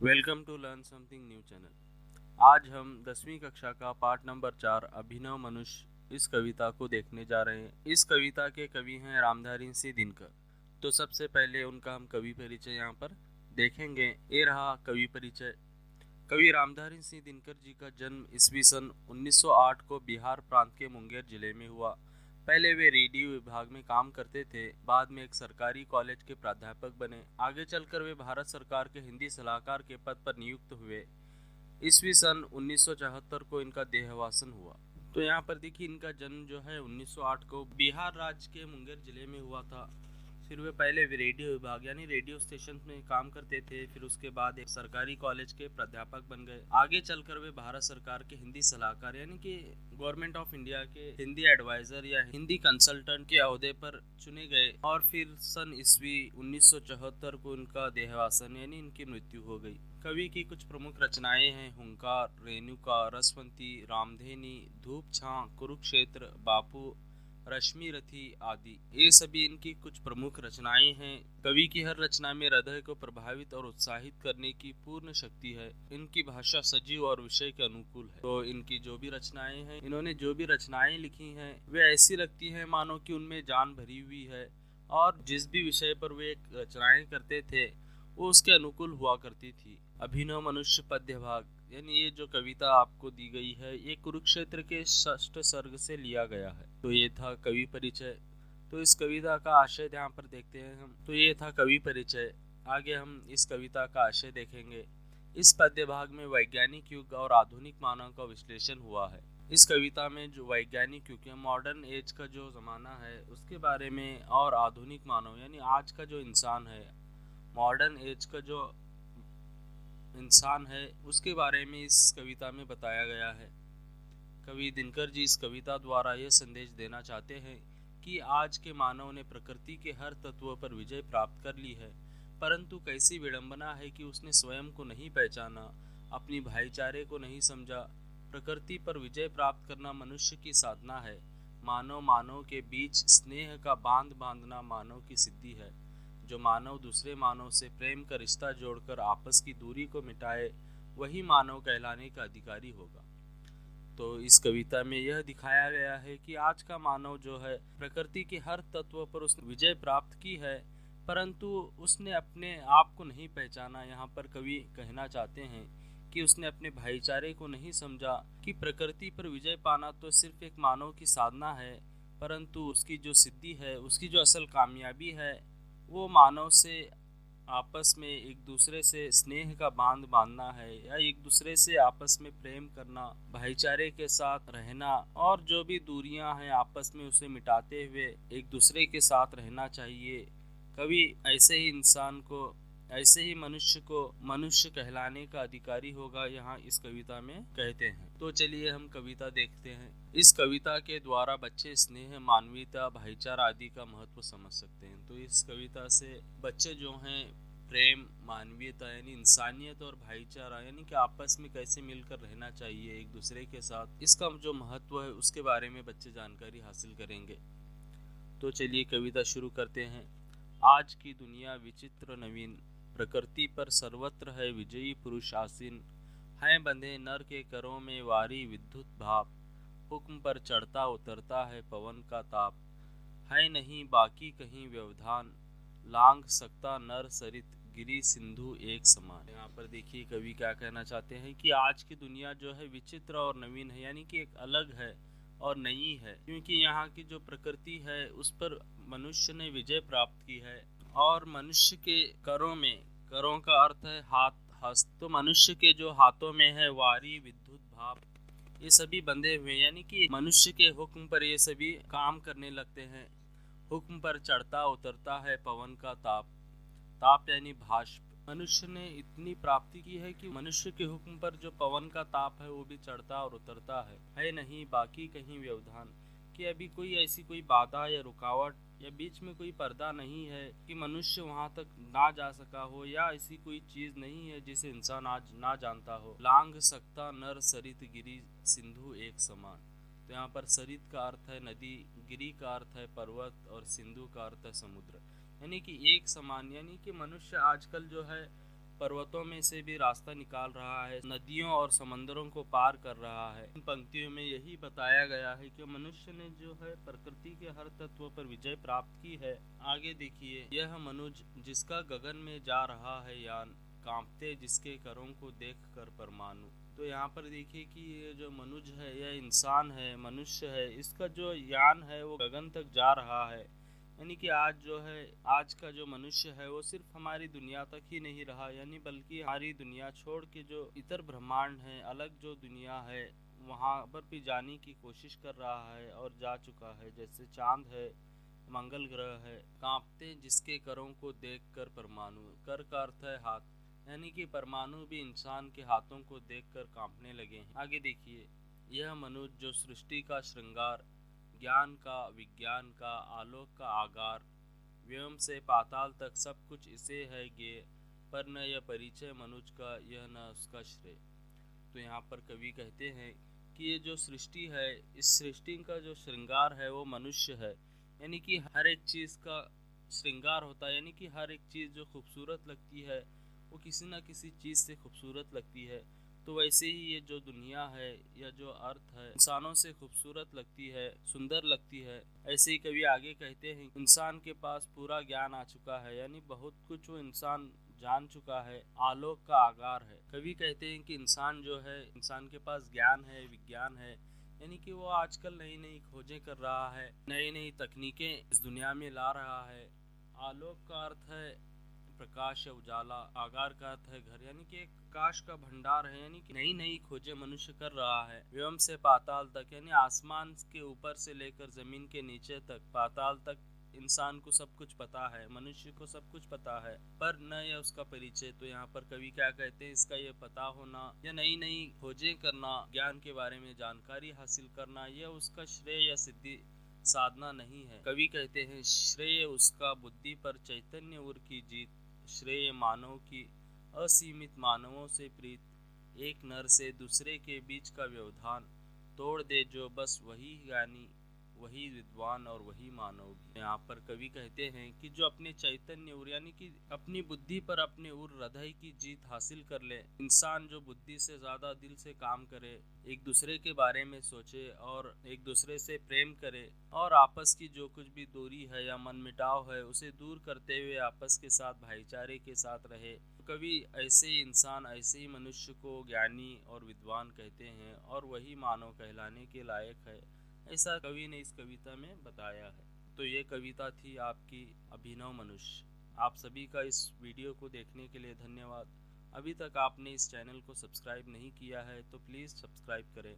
Welcome to learn something new channel. आज हम 10वीं कक्षा का पाठ नंबर 4 अभिनव मनुष्य इस कविता को देखने जा रहे हैं। इस कविता के कवि हैं रामधारी सिंह दिनकर। तो सबसे पहले उनका हम कवि परिचय यहाँ पर देखेंगे। ये रहा कवि परिचय। कवि रामधारी सिंह दिनकर जी का जन्म ईस्वी सन 1908 को बिहार प्रांत के मुंगेर जिले में हुआ। पहले वे रेडियो विभाग में काम करते थे, बाद में एक सरकारी कॉलेज के प्राध्यापक बने। आगे चलकर वे भारत सरकार के हिंदी सलाहकार के पद पर नियुक्त हुए। ईस्वी सन 1974 को इनका देहावसान हुआ। तो यहाँ पर देखिए, इनका जन्म जो है 1908 को बिहार राज्य के मुंगेर जिले में हुआ था। फिर वे पहले रेडियो विभाग यानी रेडियो स्टेशन में काम करते थे, फिर उसके बाद एक सरकारी कॉलेज के प्राध्यापक बन गए। आगे चलकर वे भारत सरकार के हिंदी सलाहकार यानी कि गवर्नमेंट ऑफ इंडिया के हिंदी एडवाइजर या हिंदी कंसल्टेंट के ओहदे पर चुने गए। और फिर सन ईस्वी 1974 को इनका देहावसान यानी इनकी मृत्यु हो गई। कवि की कुछ प्रमुख रचनाएं हैं हुंकार, रेणुका, रसवंती, रामधेनी, धूप छां, कुरुक्षेत्र, बापू, रश्मि रथी आदि। ये सभी इनकी कुछ प्रमुख रचनाएं हैं। कवि की हर रचना में हृदय को प्रभावित और उत्साहित करने की पूर्ण शक्ति है। इनकी भाषा सजीव और विषय के अनुकूल है। तो इनकी जो भी रचनाएं हैं, इन्होंने जो भी रचनाएं लिखी हैं, वे ऐसी लगती हैं मानो कि उनमें जान भरी हुई है, और जिस भी विषय पर वे रचनाएं करते थे वो उसके अनुकूल हुआ करती थी। अभिनव मनुष्य पद्य भाग यानी ये जो कविता आपको दी गई है, ये कुरुक्षेत्र के षष्ठ सर्ग से लिया गया है। तो ये था कवि परिचय। तो इस कविता का आशय यहाँ पर देखते हैं हम। तो ये था कवि परिचय। आगे हम इस कविता का आशय देखेंगे। इस पद्य भाग में वैज्ञानिक युग और आधुनिक मानव का विश्लेषण हुआ है। इस कविता में जो वैज्ञानिक युग मॉडर्न एज का जो जमाना है उसके बारे में, और आधुनिक मानव यानी आज का जो इंसान है, मॉडर्न एज का जो इंसान है, उसके बारे में इस कविता में बताया गया है। कवि दिनकर जी इस कविता द्वारा यह संदेश देना चाहते हैं कि आज के मानव ने प्रकृति के हर तत्व पर विजय प्राप्त कर ली है, परंतु कैसी विडंबना है कि उसने स्वयं को नहीं पहचाना, अपनी भाईचारे को नहीं समझा। प्रकृति पर विजय प्राप्त करना मनुष्य की साधना है। मानव मानव के बीच स्नेह का बांध बांधना मानव की सिद्धि है। जो मानव दूसरे मानव से प्रेम का रिश्ता जोड़कर आपस की दूरी को मिटाए, वही मानव कहलाने का अधिकारी होगा। तो इस कविता में यह दिखाया गया है कि आज का मानव जो है, प्रकृति के हर तत्व पर उसने विजय प्राप्त की है, परंतु उसने अपने आप को नहीं पहचाना। यहाँ पर कवि कहना चाहते हैं कि उसने अपने भाईचारे को नहीं समझा, कि प्रकृति पर विजय पाना तो सिर्फ एक मानव की साधना है, परंतु उसकी जो सिद्धि है, उसकी जो असल कामयाबी है, वो मानव से आपस में एक दूसरे से स्नेह का बांध बांधना है, या एक दूसरे से आपस में प्रेम करना, भाईचारे के साथ रहना, और जो भी दूरियां हैं आपस में उसे मिटाते हुए एक दूसरे के साथ रहना चाहिए। कवि ऐसे ही इंसान को, ऐसे ही मनुष्य को मनुष्य कहलाने का अधिकारी होगा, यहाँ इस कविता में कहते हैं। तो चलिए हम कविता देखते हैं। इस कविता के द्वारा बच्चे स्नेह, मानवीयता, भाईचारा आदि का महत्व समझ सकते हैं। तो इस कविता से बच्चे जो हैं प्रेम, मानवीयता यानी इंसानियत और भाईचारा यानी कि आपस में कैसे मिलकर रहना चाहिए एक दूसरे के साथ, इसका जो महत्व है उसके बारे में बच्चे जानकारी हासिल करेंगे। तो चलिए कविता शुरू करते हैं। आज की दुनिया विचित्र नवीन, प्रकृति पर सर्वत्र है विजयी पुरुष आसीन। हैं बंधे नर के करों में वारी विद्युत भाप, हुक्म पर चढ़ता उतरता है पवन का ताप। है नहीं बाकी कहीं व्यवधान, लांघ सकता नर सरित गिरी सिंधु एक समान। यहाँ पर देखिए कवि क्या कहना चाहते हैं कि आज की दुनिया जो है विचित्र और नवीन है, यानी कि एक अलग है और नई है, क्योंकि यहाँ की जो प्रकृति है उस पर मनुष्य ने विजय प्राप्त की है। और मनुष्य के करों में, करों का अर्थ है हाथ, हस्त, तो मनुष्य के जो हाथों में है वारी, विद्युत भाप, ये सभी बंधे हुए, यानी कि मनुष्य के हुक्म पर ये सभी काम करने लगते हैं। हुक्म पर चढ़ता उतरता है पवन का ताप, ताप यानी भाष्प। मनुष्य ने इतनी प्राप्ति की है कि मनुष्य के हुक्म पर जो पवन का ताप है वो भी चढ़ता और उतरता है नहीं बाकी कहीं व्यवधान, कि अभी कोई ऐसी कोई बाधा या रुकावट या बीच में कोई पर्दा नहीं है कि मनुष्य वहां तक ना जा सका हो, या ऐसी कोई चीज नहीं है जिसे इंसान आज ना जानता हो। लांघ सकता नर सरित गिरी सिंधु एक समान। तो यहाँ पर सरित का अर्थ है नदी, गिरी का अर्थ है पर्वत, और सिंधु का अर्थ है समुद्र, यानी कि एक समान। यानी कि मनुष्य आजकल जो है पर्वतों में से भी रास्ता निकाल रहा है, नदियों और समंदरों को पार कर रहा है। इन पंक्तियों में यही बताया गया है कि मनुष्य ने जो है प्रकृति के हर तत्व पर विजय प्राप्त की है। आगे देखिए, यह मनुज जिसका गगन में जा रहा है यान, कांपते जिसके करों को देख कर परमाणु। तो यहाँ पर देखिए कि ये जो मनुज है, यह इंसान है, मनुष्य है, इसका जो यान है वो गगन तक जा रहा है। यानी कि आज जो है, आज का जो मनुष्य है वो सिर्फ हमारी दुनिया तक ही नहीं रहा, यानी बल्कि हमारी दुनिया छोड़ के जो इतर ब्रह्मांड है, अलग जो दुनिया है, वहाँ पर भी जाने की कोशिश कर रहा है और जा चुका है। जैसे चांद है, मंगल ग्रह है। कांपते जिसके करों को देखकर परमाणु, कर का अर्थ है हाथ, यानी कि परमाणु भी इंसान के हाथों को देखकर कांपने लगे हैं। आगे देखिए, यह मनुष्य जो सृष्टि का श्रृंगार, ज्ञान का, विज्ञान का, आलोक का आगार, व्योम से पाताल तक सब कुछ इसे है ज्ञेय, पर न यह परिचय मनुष्य का, यह न उसका श्रेय। तो यहाँ पर कवि कहते हैं कि ये जो सृष्टि है, इस सृष्टि का जो श्रृंगार है वो मनुष्य है। यानी कि हर एक चीज़ का श्रृंगार होता है, यानी कि हर एक चीज़ जो खूबसूरत लगती है वो किसी न किसी चीज़ से खूबसूरत लगती है। तो वैसे ही ये जो दुनिया है या जो अर्थ है, इंसानों से खूबसूरत लगती है, सुंदर लगती है। ऐसे ही कभी आगे कहते हैं, इंसान के पास पूरा ज्ञान आ चुका है, यानी बहुत कुछ वो इंसान जान चुका है, आलोक का आगार है। कभी कहते हैं कि इंसान जो है, इंसान के पास ज्ञान है, विज्ञान है, यानी कि वो आजकल नई नई खोजें कर रहा है, नई नई तकनीकें इस दुनिया में ला रहा है। आलोक का अर्थ है प्रकाश या उजाला, आगार का अर्थ है घर, यानी कि एक प्रकाश का भंडार है, यानी कि नई नई खोजें मनुष्य कर रहा है। व्योम से पाताल तक, यानी आसमान के ऊपर से लेकर जमीन के नीचे तक, पाताल तक इंसान को सब कुछ पता है, मनुष्य को सब कुछ पता है, पर न यह उसका परिचय। तो यहाँ पर कवि क्या कहते हैं, इसका ये पता होना या नई नई खोजें करना, ज्ञान के बारे में जानकारी हासिल करना, यह उसका श्रेय या सिद्धि साधना नहीं है। कवि कहते हैं, श्रेय उसका बुद्धि पर चैतन्य उर की जीत, श्रेय मानव की असीमित मानवों से प्रीत, एक नर से दूसरे के बीच का व्यवधान, तोड़ दे जो बस वही ज्ञानी, वही विद्वान और वही मानव भी। यहाँ पर कवि कहते हैं कि जो अपने चैतन्य उर, यानी कि अपनी बुद्धि पर अपने उर हृदय की जीत हासिल कर ले, इंसान जो बुद्धि से ज्यादा दिल से काम करे, एक दूसरे के बारे में सोचे और एक दूसरे से प्रेम करे, और आपस की जो कुछ भी दूरी है या मनमुटाव है उसे दूर करते हुए आपस के साथ भाईचारे के साथ रहे। कवि ऐसे ही इंसान, ऐसे ही मनुष्य को ज्ञानी और विद्वान कहते हैं और वही मानव कहलाने के लायक है, ऐसा कवि ने इस कविता में बताया है। तो ये कविता थी आपकी अभिनव मनुष्य। आप सभी का इस वीडियो को देखने के लिए धन्यवाद। अभी तक आपने इस चैनल को सब्सक्राइब नहीं किया है तो प्लीज़ सब्सक्राइब करें।